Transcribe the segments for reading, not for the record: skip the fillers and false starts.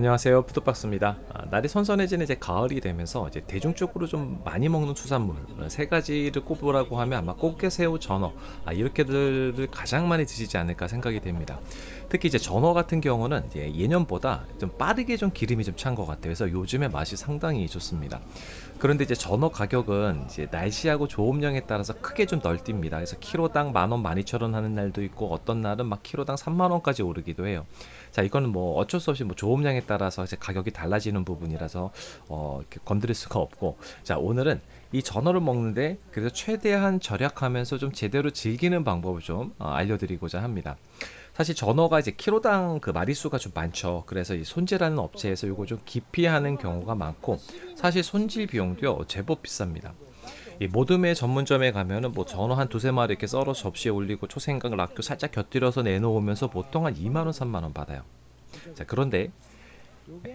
안녕하세요, 푸드박스입니다. 날이 선선해지는 이제 가을이 되면서 이제 대중적으로 좀 많이 먹는 수산물 세 가지를 꼽으라고 하면 아마 꽃게, 새우, 전어 이렇게들을 가장 많이 드시지 않을까 생각이 됩니다. 특히 이제 전어 같은 경우는 이제 예년보다 좀 빠르게 좀 기름이 좀 찬 것 같아요. 그래서 요즘에 맛이 상당히 좋습니다. 그런데 이제 전어 가격은 이제 날씨하고 조업량에 따라서 크게 좀 널뛰니다. 그래서 키로당 10,000원, 12,000원 하는 날도 있고 어떤 날은 막 키로당 30,000원까지 오르기도 해요. 자, 이거는 뭐 어쩔 수 없이 뭐 조업량에 따라서 이제 가격이 달라지는 부분이라서 이렇게 건드릴 수가 없고, 자, 오늘은 이 전어를 먹는데 그래서 최대한 절약하면서 좀 제대로 즐기는 방법을 좀 알려드리고자 합니다. 사실 전어가 이제 키로당 그 마리수가 좀 많죠. 그래서 이 손질하는 업체에서 이거 좀 기피하는 경우가 많고, 사실 손질 비용도요 제법 비쌉니다. 이 모둠의 전문점에 가면은 뭐 전어 한 두세 마리 이렇게 썰어 접시에 올리고 초생강, 락교 살짝 곁들여서 내놓으면서 보통 한 2만 원, 3만 원 받아요. 자, 그런데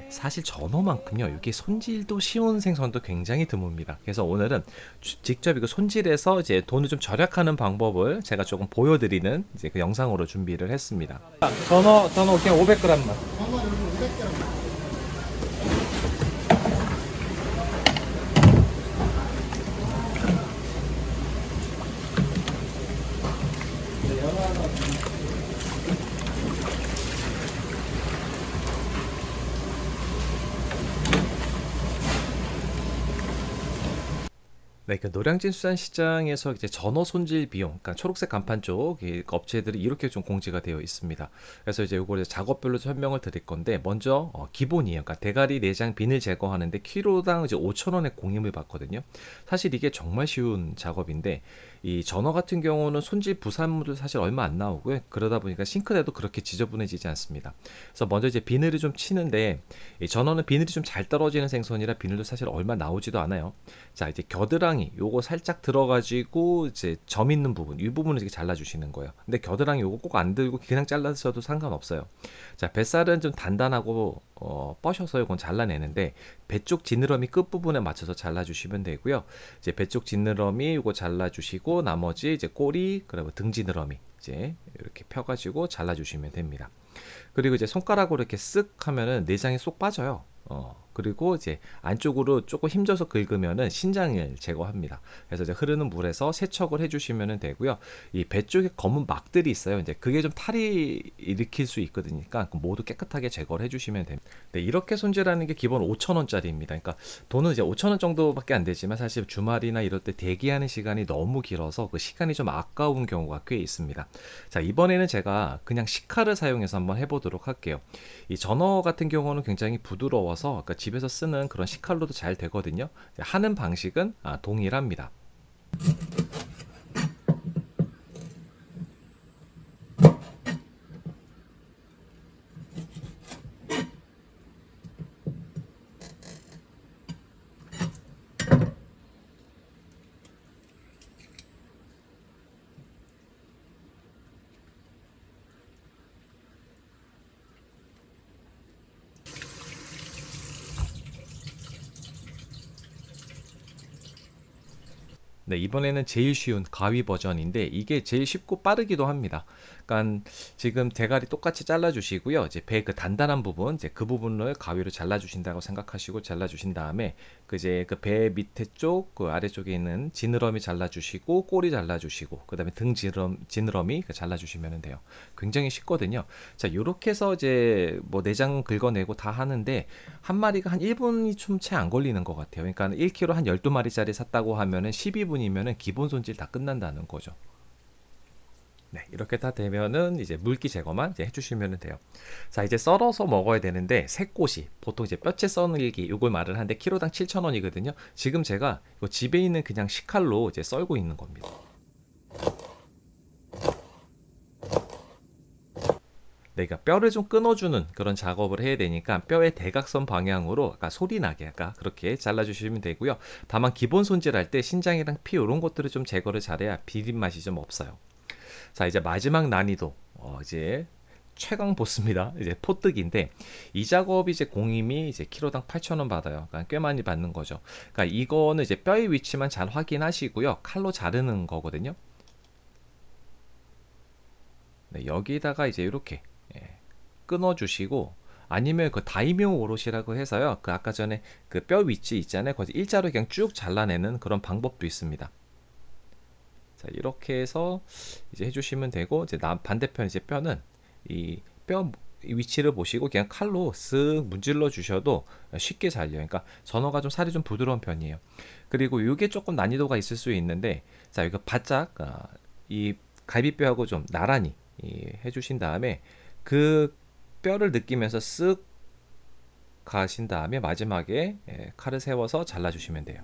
사실 전어만큼요, 이게 손질도 쉬운 생선도 굉장히 드뭅니다. 그래서 오늘은 직접 이거 손질해서 이제 돈을 좀 절약하는 방법을 제가 조금 보여드리는 이제 그 영상으로 준비를 했습니다. 전어 그냥 500g만. 네, 그 노량진 수산시장에서 이제 전어 손질 비용, 그러니까 초록색 간판 쪽 이 업체들이 이렇게 좀 공지가 되어 있습니다. 그래서 이제 요거 작업별로 설명을 드릴 건데, 먼저 기본이에요. 그러니까 대가리, 내장, 비늘 제거하는데 키로당 이제 5,000원의 공임을 받거든요. 사실 이게 정말 쉬운 작업인데, 이 전어 같은 경우는 손질 부산물도 사실 얼마 안 나오고요. 그러다 보니까 싱크대도 그렇게 지저분해지지 않습니다. 그래서 먼저 이제 비늘을 좀 치는데, 이 전어는 비늘이 좀 잘 떨어지는 생선이라 비늘도 사실 얼마 나오지도 않아요. 자, 이제 겨드랑이 요거 살짝 들어가지고 이제 점 있는 부분, 이 부분을 이렇게 잘라주시는 거예요. 근데 겨드랑이 요거 꼭 안 들고 그냥 잘라셔도 상관없어요. 자, 뱃살은 좀 단단하고 뻐셔서 이건 잘라내는데, 배 쪽 지느러미 끝 부분에 맞춰서 잘라주시면 되고요. 이제 배 쪽 지느러미 요거 잘라주시고, 나머지 이제 꼬리 그리고 등 지느러미 이제 이렇게 펴가지고 잘라주시면 됩니다. 그리고 이제 손가락으로 이렇게 쓱 하면은 내장이 쏙 빠져요. 그리고 이제 안쪽으로 조금 힘줘서 긁으면은 신장을 제거합니다. 그래서 이제 흐르는 물에서 세척을 해주시면 되고요. 이 배 쪽에 검은 막들이 있어요. 이제 그게 좀 탈이 일으킬 수 있거든요. 모두 깨끗하게 제거를 해주시면 됩니다. 네, 이렇게 손질하는 게 기본 5,000원짜리입니다. 그러니까 돈은 이제 5,000원 정도밖에 안 되지만, 사실 주말이나 이럴 때 대기하는 시간이 너무 길어서 그 시간이 좀 아까운 경우가 꽤 있습니다. 자, 이번에는 제가 그냥 식칼을 사용해서 한번 해보도록 할게요. 이 전어 같은 경우는 굉장히 부드러워서 그러니까 집에서 쓰는 그런 식칼로도 잘 되거든요. 하는 방식은 동일합니다. 네, 이번에는 제일 쉬운 가위 버전인데 이게 제일 쉽고 빠르기도 합니다. 그러니까 지금 대가리 똑같이 잘라주시고요. 이제 배 그 단단한 부분, 이제 그 부분을 가위로 잘라주신다고 생각하시고 잘라주신 다음에 그 이제 그 배 밑에 쪽, 그 아래쪽에 있는 지느러미 잘라주시고 꼬리 잘라주시고 그다음에 등 지느러미 잘라주시면 돼요. 굉장히 쉽거든요. 자, 요렇게 해서 이제 뭐 내장 긁어내고 다 하는데 한 마리가 한 1분이 좀 채 안 걸리는 것 같아요. 그러니까 1kg 한 12마리짜리 샀다고 하면은 12분이면은 기본 손질 다 끝난다는 거죠. 네, 이렇게 다 되면은 이제 물기 제거만 이제 해주시면 돼요. 자, 이제 썰어서 먹어야 되는데 새꼬시, 보통 이제 뼈채 썰기 이걸 말을 하는데 키로당 7,000원이거든요. 지금 제가 이거 집에 있는 그냥 식칼로 이제 썰고 있는 겁니다. 네, 그러니까 뼈를 좀 끊어주는 그런 작업을 해야 되니까 뼈의 대각선 방향으로 아까 소리 나게 아까 그렇게 잘라주시면 되고요. 다만 기본 손질할 때 신장이랑 피 이런 것들을 좀 제거를 잘해야 비린 맛이 좀 없어요. 자, 이제 마지막 난이도 이제 최강 보스입니다. 이제 포뜨기인데 이 작업이 이제 공임이 이제 키로당 8,000원 받아요. 그러니까 꽤 많이 받는 거죠. 그러니까 이거는 이제 뼈의 위치만 잘 확인하시고요. 칼로 자르는 거거든요. 네, 여기다가 이제 이렇게 끊어주시고 아니면 그 다이묘 오롯이라고 해서요. 그 아까 전에 그 뼈 위치 있잖아요. 거기 일자로 그냥 쭉 잘라내는 그런 방법도 있습니다. 자, 이렇게 해서 이제 해주시면 되고, 이제 반대편 이제 뼈는 이 뼈 위치를 보시고 그냥 칼로 쓱 문질러 주셔도 쉽게 잘려요. 그러니까 전어가 좀 살이 좀 부드러운 편이에요. 그리고 이게 조금 난이도가 있을 수 있는데, 자, 이거 바짝 이 갈비뼈하고 좀 나란히 해주신 다음에 그 뼈를 느끼면서 쓱 가신 다음에 마지막에 칼을 세워서 잘라주시면 돼요.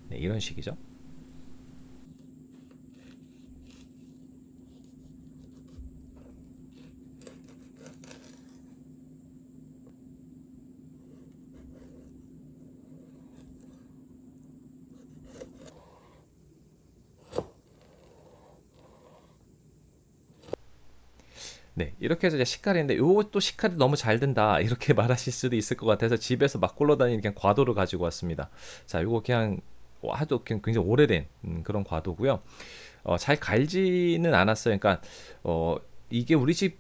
네, 이런 식이죠. 네, 이렇게 해서 이제 식칼인데 요것도 식칼이 너무 잘 된다 이렇게 말하실 수도 있을 것 같아서 집에서 막 굴러다니는 그냥 과도를 가지고 왔습니다. 자, 요거 그냥 하도 그냥 굉장히 오래된 그런 과도고요. 잘 갈지는 않았어요. 그러니까 이게 우리 집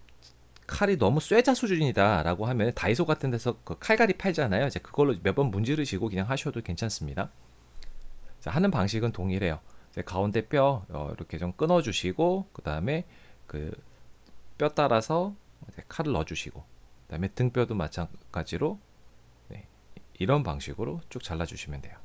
칼이 너무 쇠자 수준이다라고 하면 다이소 같은 데서 그 칼갈이 팔잖아요. 이제 그걸로 몇 번 문지르시고 그냥 하셔도 괜찮습니다. 자, 하는 방식은 동일해요. 이제 가운데 뼈 이렇게 좀 끊어주시고 그 다음에 그 뼈 따라서 칼을 넣어주시고 그다음에 등뼈도 마찬가지로 네, 이런 방식으로 쭉 잘라주시면 돼요.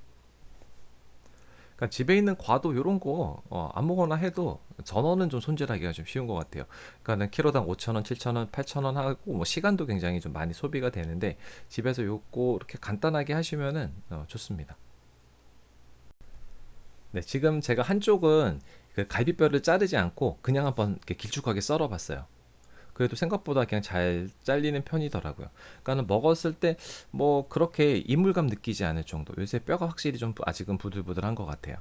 그러니까 집에 있는 과도 이런 거 아무거나 해도 전어는 좀 손질하기가 좀 쉬운 것 같아요. 그러니까는 키로당 5,000원, 7,000원, 8,000원 하고 뭐 시간도 굉장히 좀 많이 소비가 되는데 집에서 요거 이렇게 간단하게 하시면은 좋습니다. 네, 지금 제가 한쪽은 그 갈비뼈를 자르지 않고 그냥 한번 이렇게 길쭉하게 썰어봤어요. 그래도 생각보다 그냥 잘 잘리는 편이더라고요. 그러니까는 먹었을 때 뭐 그렇게 이물감 느끼지 않을 정도. 요새 뼈가 확실히 좀 아직은 부들부들한 것 같아요.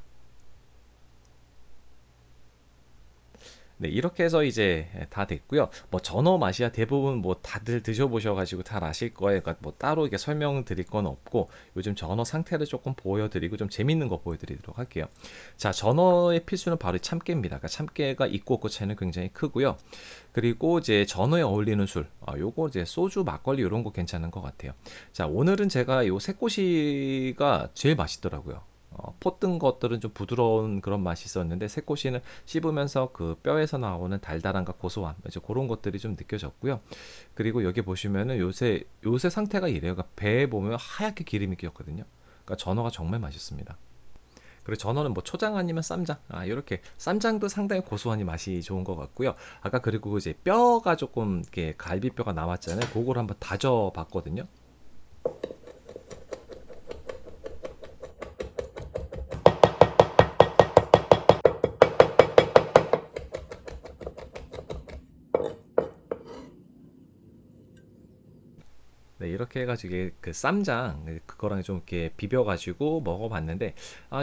네, 이렇게 해서 이제 다 됐고요. 뭐 전어 맛이야 대부분 뭐 다들 드셔보셔가지고 잘 아실 거예요. 그러니까 뭐 따로 이게 설명드릴 건 없고 요즘 전어 상태를 조금 보여드리고 좀 재밌는 거 보여드리도록 할게요. 자, 전어의 필수는 바로 이 참깨입니다. 그러니까 참깨가 있고 없고 차이는 굉장히 크고요. 그리고 이제 전어에 어울리는 술, 요거 이제 소주, 막걸리 이런 거 괜찮은 것 같아요. 자, 오늘은 제가 요 새꼬시가 제일 맛있더라고요. 포 뜬 것들은 좀 부드러운 그런 맛이 있었는데 새꼬시는 씹으면서 그 뼈에서 나오는 달달함과 고소함 이제 그런 것들이 좀 느껴졌고요. 그리고 여기 보시면은 요새 상태가 이래요. 그러니까 배에 보면 하얗게 기름이 끼었거든요. 그러니까 전어가 정말 맛있습니다. 그리고 전어는 뭐 초장 아니면 쌈장 이렇게 쌈장도 상당히 고소하니 맛이 좋은 것 같고요. 아까 그리고 이제 뼈가 조금 이렇게 갈비뼈가 남았잖아요. 그걸 한번 다져 봤거든요. 네, 이렇게 해가지고 그 쌈장 그거랑 좀 이렇게 비벼가지고 먹어봤는데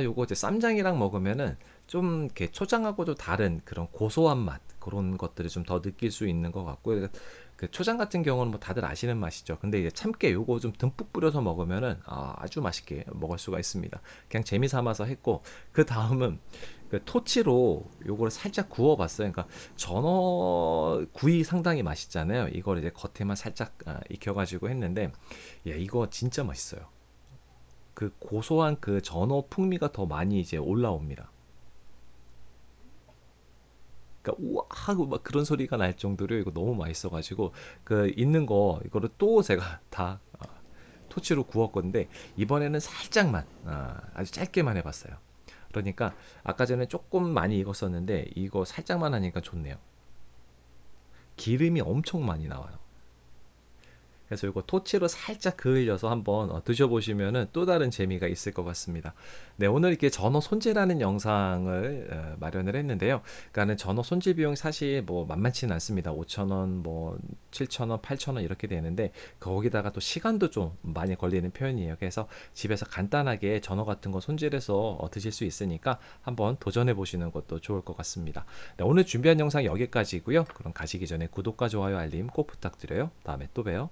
요거 이제 쌈장이랑 먹으면은 좀 이렇게 초장하고도 다른 그런 고소한 맛 그런 것들을 좀 더 느낄 수 있는 것 같고 그 초장 같은 경우는 뭐 다들 아시는 맛이죠. 근데 이제 참깨 요거 좀 듬뿍 뿌려서 먹으면은 아주 맛있게 먹을 수가 있습니다. 그냥 재미 삼아서 했고 그 다음은 그 토치로 요거를 살짝 구워봤어요. 그러니까 전어 구이 상당히 맛있잖아요. 이걸 이제 겉에만 살짝 익혀가지고 했는데, 야, 이거 진짜 맛있어요. 그 고소한 그 전어 풍미가 더 많이 이제 올라옵니다. 그러니까 우와 하고 막 그런 소리가 날 정도로 이거 너무 맛있어가지고 그 있는 거 이거를 또 제가 다 토치로 구웠 건데 이번에는 살짝만 아주 짧게만 해봤어요. 그러니까 아까 전에 조금 많이 익었었는데 이거 살짝만 하니까 좋네요. 기름이 엄청 많이 나와요. 그래서 이거 토치로 살짝 그을려서 한번 드셔보시면은 또 다른 재미가 있을 것 같습니다. 네, 오늘 이렇게 전어 손질하는 영상을 마련을 했는데요. 그러니까는 전어 손질 비용이 사실 뭐 만만치는 않습니다. 5,000원, 뭐 7,000원, 8,000원 이렇게 되는데 거기다가 또 시간도 좀 많이 걸리는 편이에요. 그래서 집에서 간단하게 전어 같은 거 손질해서 드실 수 있으니까 한번 도전해 보시는 것도 좋을 것 같습니다. 네, 오늘 준비한 영상 여기까지고요. 그럼 가시기 전에 구독과 좋아요, 알림 꼭 부탁드려요. 다음에 또 봬요.